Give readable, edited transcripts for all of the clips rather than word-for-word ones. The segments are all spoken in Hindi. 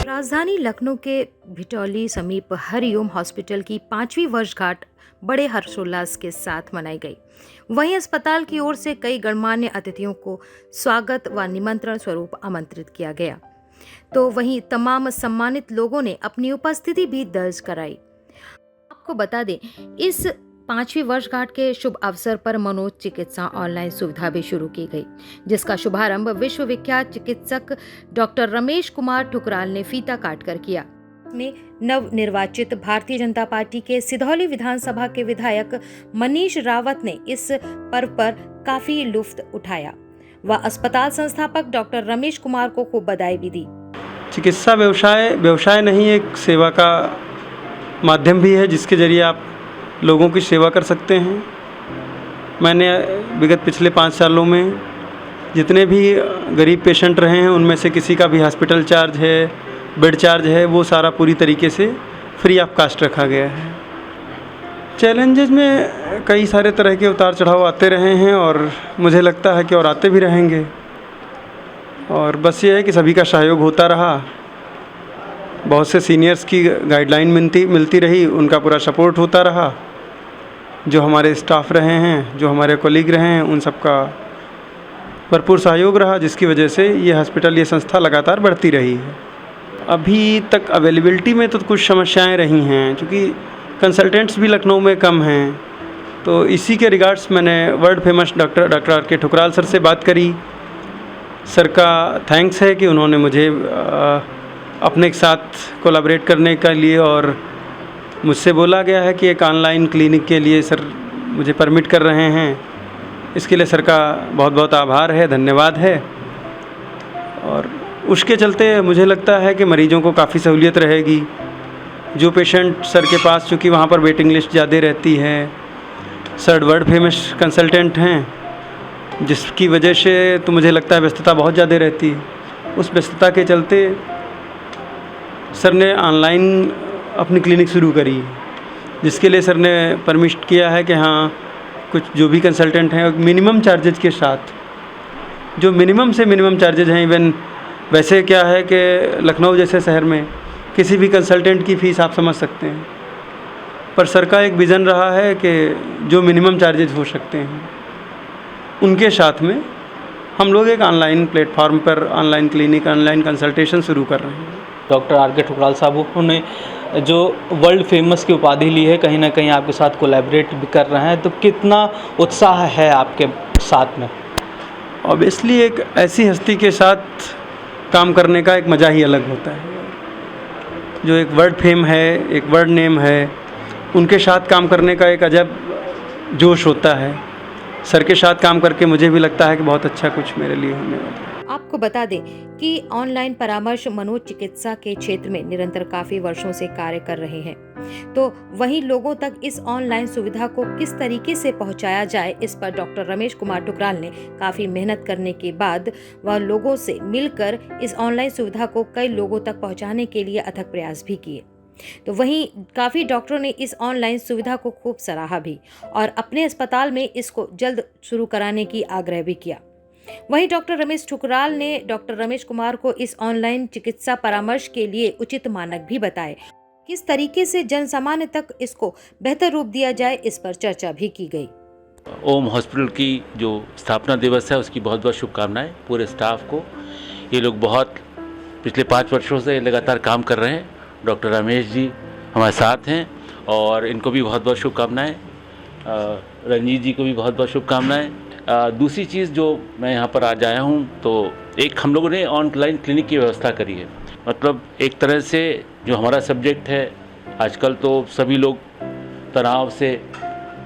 राजधानी लखनऊ के भिटौली समीप हरिओम हॉस्पिटल की 5वीं वर्षगांठ बड़े हर्षोल्लास के साथ मनाई गई। वहीं अस्पताल की ओर से कई गणमान्य अतिथियों को स्वागत व निमंत्रण स्वरूप आमंत्रित किया गया, तो वहीं तमाम सम्मानित लोगों ने अपनी उपस्थिति भी दर्ज कराई। आपको बता दें, इस 5वीं वर्षगांठ के शुभ अवसर पर मनोज चिकित्सा ऑनलाइन सुविधा भी शुरू की गई, जिसका शुभारंभ विश्वविख्यात चिकित्सक डॉक्टर रमेश कुमार ठुकराल ने फीता काटकर किया। ने नवनिर्वाचित भारतीय जनता पार्टी के सिधौली विधानसभा के विधायक मनीष रावत ने इस पर्व पर काफी लुत्फ उठाया व अस्पताल संस्थापक डॉक्टर रमेश कुमार को खूब बधाई भी दी। चिकित्सा व्यवसाय नहीं, एक सेवा का माध्यम भी है जिसके जरिए आप लोगों की सेवा कर सकते हैं। मैंने विगत पिछले 5 सालों में जितने भी गरीब पेशेंट रहे हैं उनमें से किसी का भी हॉस्पिटल चार्ज है, बेड चार्ज है, वो सारा पूरी तरीके से फ्री ऑफ कास्ट रखा गया है। चैलेंजेस में कई सारे तरह के उतार चढ़ाव आते रहे हैं और मुझे लगता है कि और आते भी रहेंगे, और बस ये है कि सभी का सहयोग होता रहा। बहुत से सीनियर्स की गाइडलाइन मिलती रही, उनका पूरा सपोर्ट होता रहा। जो हमारे स्टाफ रहे हैं, जो हमारे कॉलीग रहे हैं, उन सबका भरपूर सहयोग रहा, जिसकी वजह से ये हॉस्पिटल, ये संस्था लगातार बढ़ती रही है। अभी तक अवेलेबिलिटी में तो कुछ समस्याएं रही हैं, क्योंकि कंसल्टेंट्स भी लखनऊ में कम हैं। तो इसी के रिगार्ड्स मैंने world famous doctor R K. Thukral sir से बात करी। सर का थैंक्स है कि उन्होंने मुझे अपने के साथ कोलैबोरेट करने के लिए, और मुझसे बोला गया है कि एक ऑनलाइन क्लिनिक के लिए सर मुझे परमिट कर रहे हैं। इसके लिए सर का बहुत बहुत आभार है, धन्यवाद है। और उसके चलते मुझे लगता है कि मरीजों को काफ़ी सहूलियत रहेगी। जो पेशेंट सर के पास, चूँकि वहाँ पर वेटिंग लिस्ट ज़्यादा रहती है, सर वर्ल्ड फेमस कंसल्टेंट हैं, जिसकी वजह से तो मुझे लगता है व्यस्तता बहुत ज़्यादा रहती है। उस व्यस्तता के चलते सर ने ऑनलाइन अपनी क्लिनिक शुरू करी, जिसके लिए सर ने परमिट किया है कि हाँ, कुछ जो भी कंसल्टेंट हैं मिनिमम चार्जेज के साथ, जो मिनिमम से मिनिमम चार्जेज हैं। इवन वैसे क्या है कि लखनऊ जैसे शहर में किसी भी कंसल्टेंट की फ़ीस आप समझ सकते हैं, पर सर का एक विज़न रहा है कि जो मिनिमम चार्जेज हो सकते हैं उनके साथ में हम लोग एक ऑनलाइन प्लेटफॉर्म पर ऑनलाइन क्लिनिक, ऑनलाइन कंसल्टेशन शुरू कर रहे हैं। Doctor R K. ठुकराल साहब ने जो वर्ल्ड फेमस की उपाधि ली है, कहीं ना कहीं आपके साथ कोलैबोरेट भी कर रहे हैं, तो कितना उत्साह है आपके साथ में? ऑब्वियसली एक ऐसी हस्ती के साथ काम करने का एक मज़ा ही अलग होता है। जो एक वर्ल्ड फेम है, एक वर्ल्ड नेम है, उनके साथ काम करने का एक अजब जोश होता है। सर के साथ काम करके मुझे भी लगता है कि बहुत अच्छा कुछ मेरे लिए होने वाला है। आपको बता दें कि ऑनलाइन परामर्श मनोज चिकित्सा के क्षेत्र में निरंतर काफी वर्षों से कार्य कर रहे हैं, तो वहीं लोगों तक इस ऑनलाइन सुविधा को किस तरीके से पहुंचाया जाए, इस पर डॉक्टर रमेश कुमार ठुकराल ने काफी मेहनत करने के बाद वह लोगों से मिलकर इस ऑनलाइन सुविधा को कई लोगों तक पहुंचाने के लिए अथक प्रयास भी किए। तो वहीं काफ़ी डॉक्टरों ने इस ऑनलाइन सुविधा को खूब सराहा भी और अपने अस्पताल में इसको जल्द शुरू कराने की आग्रह भी किया। वहीं डॉक्टर रमेश ठुकराल ने डॉक्टर रमेश कुमार को इस ऑनलाइन चिकित्सा परामर्श के लिए उचित मानक भी बताए। किस तरीके से जन सामान्य तक इसको बेहतर रूप दिया जाए, इस पर चर्चा भी की गई। ओम हॉस्पिटल की जो स्थापना दिवस है उसकी बहुत बहुत शुभकामनाएं पूरे स्टाफ को। ये लोग बहुत पिछले 5 वर्षों से लगातार काम कर रहे हैं। डॉक्टर रमेश जी हमारे साथ हैं और इनको भी बहुत बहुत शुभकामनाएं। रंजीत जी को भी बहुत बहुत शुभकामनाएं। दूसरी चीज़ जो मैं यहाँ पर आज आया हूँ, तो एक हम लोगों ने ऑनलाइन क्लिनिक की व्यवस्था करी है। मतलब एक तरह से जो हमारा सब्जेक्ट है, आजकल तो सभी लोग तनाव से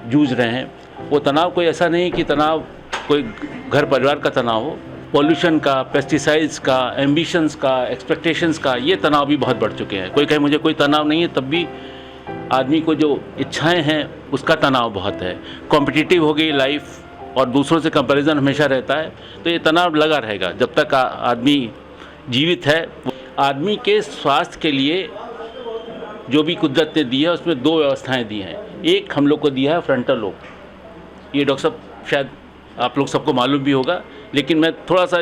जूझ रहे हैं। वो तनाव कोई ऐसा नहीं कि तनाव कोई घर परिवार का तनाव हो, पॉल्यूशन का, पेस्टिसाइड्स का, एम्बिशंस का, एक्सपेक्टेशंस का, ये तनाव भी बहुत बढ़ चुके हैं। कोई कहे मुझे कोई तनाव नहीं है, तब भी आदमी को जो इच्छाएं हैं उसका तनाव बहुत है। कॉम्पिटिटिव हो गई लाइफ और दूसरों से कंपैरिजन हमेशा रहता है, तो ये तनाव लगा रहेगा जब तक आदमी जीवित है। आदमी के स्वास्थ्य के लिए जो भी कुदरत ने दी है उसमें 2 व्यवस्थाएं दी हैं। एक हम लोग को दिया है फ्रंटल लोब। ये डॉक्टर साहब शायद आप लोग सबको मालूम भी होगा, लेकिन मैं थोड़ा सा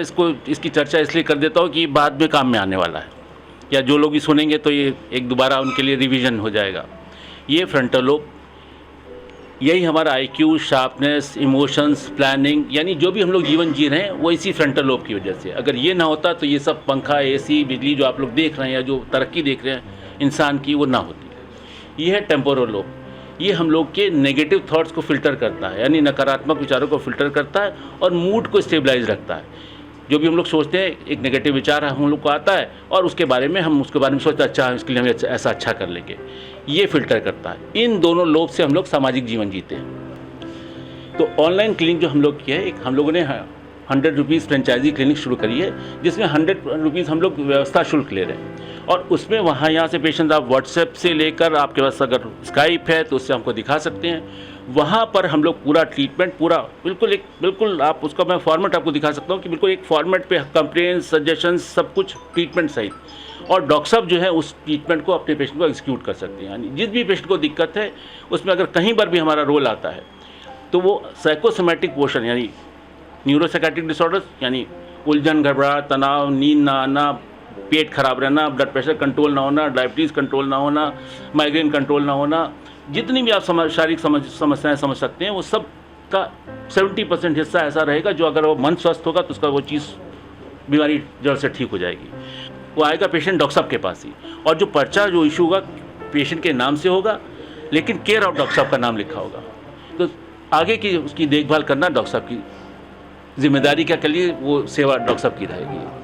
इसकी चर्चा इसलिए कर देता हूँ कि बाद में काम में आने वाला है। या जो लोग भी सुनेंगे तो ये एक दोबारा उनके लिए रिवीजन हो जाएगा। ये फ्रंटल लोब, यही हमारा IQ, शार्पनेस, इमोशंस, प्लानिंग, यानी जो भी हम लोग जीवन जी रहे हैं वो इसी फ्रंटल लोब की वजह से। अगर ये ना होता तो ये सब पंखा, AC, बिजली जो आप लोग देख रहे हैं या जो तरक्की देख रहे हैं इंसान की, वो ना होती। ये है टेम्पोरल लोब, ये हम लोग के नेगेटिव थॉट्स को फिल्टर करता है, यानी नकारात्मक विचारों को फिल्टर करता है और मूड को स्टेबलाइज रखता है। जो भी हम लोग सोचते हैं, एक नेगेटिव विचार हम लोग को आता है और उसके बारे में हम उसके बारे में सोचते हैं अच्छा इसके लिए हम ऐसा अच्छा कर लेंगे, ये फिल्टर करता है। इन दोनों लोब से हम लोग सामाजिक जीवन जीते हैं। तो ऑनलाइन क्लिनिक जो हम लोग किया है, एक हम लोगों ने 100 रुपीज़ फ्रेंचाइजी क्लिनिक शुरू करी है, जिसमें 100 रुपीज़ हम लोग व्यवस्था शुल्क ले रहे हैं। और उसमें वहाँ यहाँ से पेशेंट आप व्हाट्सएप से लेकर, आपके पास अगर स्काइप है तो उससे हमको दिखा सकते हैं। वहाँ पर हम लोग पूरा ट्रीटमेंट, पूरा बिल्कुल आप उसका मैं फॉर्मेट आपको दिखा सकता हूँ कि बिल्कुल एक फॉर्मेट पे कंप्लेंट, सजेशंस, सब कुछ ट्रीटमेंट सहित। और डॉक्टर साहब जो है उस ट्रीटमेंट को अपने पेशेंट को एग्जीक्यूट कर सकते हैं। यानी जिस भी पेशेंट को दिक्कत है उसमें अगर कहीं पर भी हमारा रोल आता है तो वो साइकोसोमैटिक पोर्शन, यानी न्यूरोसाइकेट्रिक डिसऑर्डर्स, यानी उलझन, घबराहट, तनाव, नींद ना आना, पेट खराब रहना, ब्लड प्रेशर कंट्रोल ना होना, डायबिटीज़ कंट्रोल ना होना, माइग्रेन कंट्रोल ना होना, जितनी भी आप शारीरिक समस्याएं समझ सकते हैं, वो सब का 70% हिस्सा ऐसा रहेगा जो अगर वो मन स्वस्थ होगा तो उसका वो चीज़, बीमारी जड़ से ठीक हो जाएगी। वो आएगा पेशेंट डॉक्टर साहब के पास ही, और जो पर्चा, जो इशू होगा पेशेंट के नाम से होगा, लेकिन केयर ऑफ डॉक्टर साहब का नाम लिखा होगा। तो आगे की उसकी देखभाल करना डॉक्टर साहब की जिम्मेदारी, क्या करिए वो सेवा डॉक्टर साहब की रहेगी।